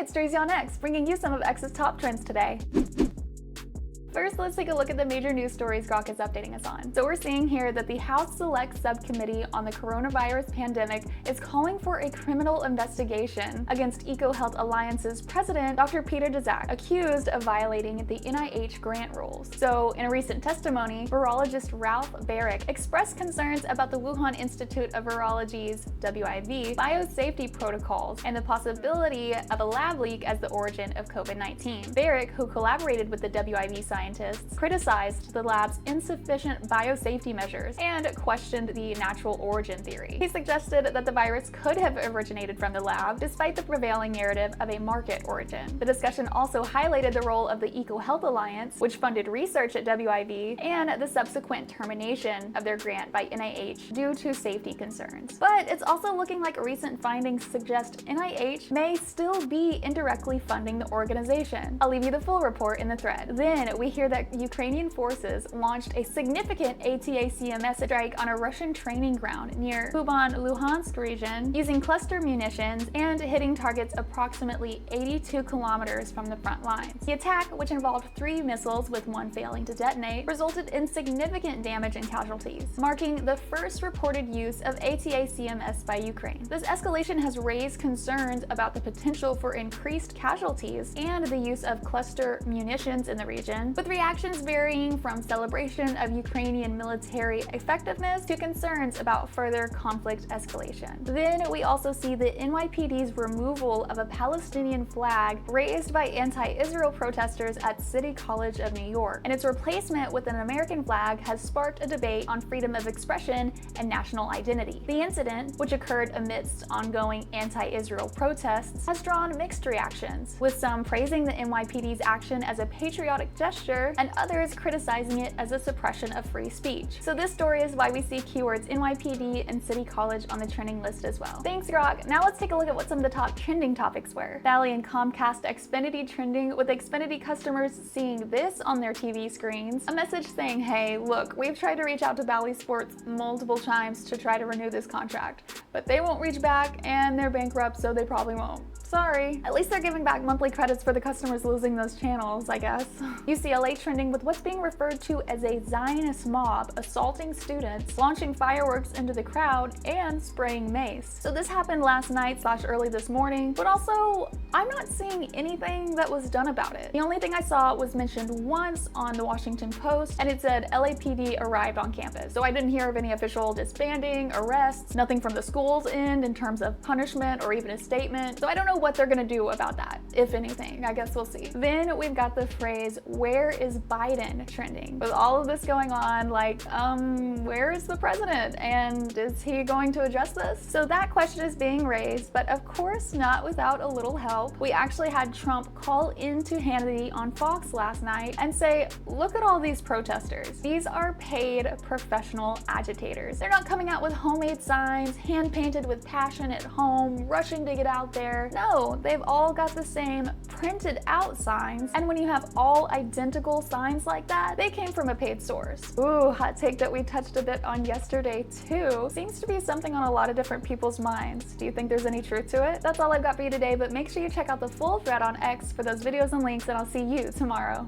it's STREEZYonX, bringing you some of X's top trends today. First, let's take a look at the major news stories Grok is updating us on. So we're seeing here that the House Select Subcommittee on the Coronavirus Pandemic is calling for a criminal investigation against EcoHealth Alliance's president, Dr. Peter Daszak, accused of violating the NIH grant rules. So in a recent testimony, virologist Ralph Baric expressed concerns about the Wuhan Institute of Virology's WIV biosafety protocols and the possibility of a lab leak as the origin of COVID-19. Baric, who collaborated with the WIV scientists, criticized the lab's insufficient biosafety measures and questioned the natural origin theory. He suggested that the virus could have originated from the lab, despite the prevailing narrative of a market origin. The discussion also highlighted the role of the EcoHealth Alliance, which funded research at WIV, and the subsequent termination of their grant by NIH due to safety concerns. But it's also looking like recent findings suggest NIH may still be indirectly funding the organization. I'll leave you the full report in the thread. Then we hear that Ukrainian forces launched a significant ATACMS strike on a Russian training ground near Wuhan, Luhansk region, using cluster munitions and hitting targets approximately 82 kilometers from the front lines. The attack, which involved 3 missiles with one failing to detonate, resulted in significant damage and casualties, marking the first reported use of ATACMS by Ukraine. This escalation has raised concerns about the potential for increased casualties and the use of cluster munitions in the region, with reactions varying from celebration of Ukrainian military effectiveness to concerns about further conflict escalation. Then we also see the NYPD's removal of a Palestinian flag raised by anti-Israel protesters at City College of New York, and its replacement with an American flag has sparked a debate on freedom of expression and national identity. The incident, which occurred amidst ongoing anti-Israel protests, has drawn mixed reactions, with some praising the NYPD's action as a patriotic gesture and others criticizing it as a suppression of free speech. So this story is why we see keywords NYPD and City College on the trending list as well. Thanks, Grok. Now let's take a look at what some of the top trending topics were. Bally and Comcast Xfinity trending, with Xfinity customers seeing this on their TV screens. A message saying, hey, look, we've tried to reach out to Bally Sports multiple times to try to renew this contract, but they won't reach back and they're bankrupt, so they probably won't. Sorry. At least they're giving back monthly credits for the customers losing those channels, I guess. UCLA trending with what's being referred to as a Zionist mob assaulting students, launching fireworks into the crowd, and spraying mace. So this happened last night / early this morning, but also I'm not seeing anything that was done about it. The only thing I saw was mentioned once on the Washington Post, and it said LAPD arrived on campus. So I didn't hear of any official disbanding, arrests, nothing from the school's end in terms of punishment or even a statement. So I don't know what they're gonna do about that, if anything. I guess we'll see. Then we've got the phrase, where is Biden, trending. With all of this going on, like, where is the president? And is he going to address this? So that question is being raised, but of course not without a little help. We actually had Trump call into Hannity on Fox last night and say, look at all these protesters. These are paid professional agitators. They're not coming out with homemade signs, hand-painted with passion at home, rushing to get out there. No, they've all got the same printed out signs, and when you have all identical signs like that, they came from a paid source. Ooh, hot take that we touched a bit on yesterday too. Seems to be something on a lot of different people's minds. Do you think there's any truth to it? That's all I've got for you today, but make sure you check out the full thread on X for those videos and links, and I'll see you tomorrow.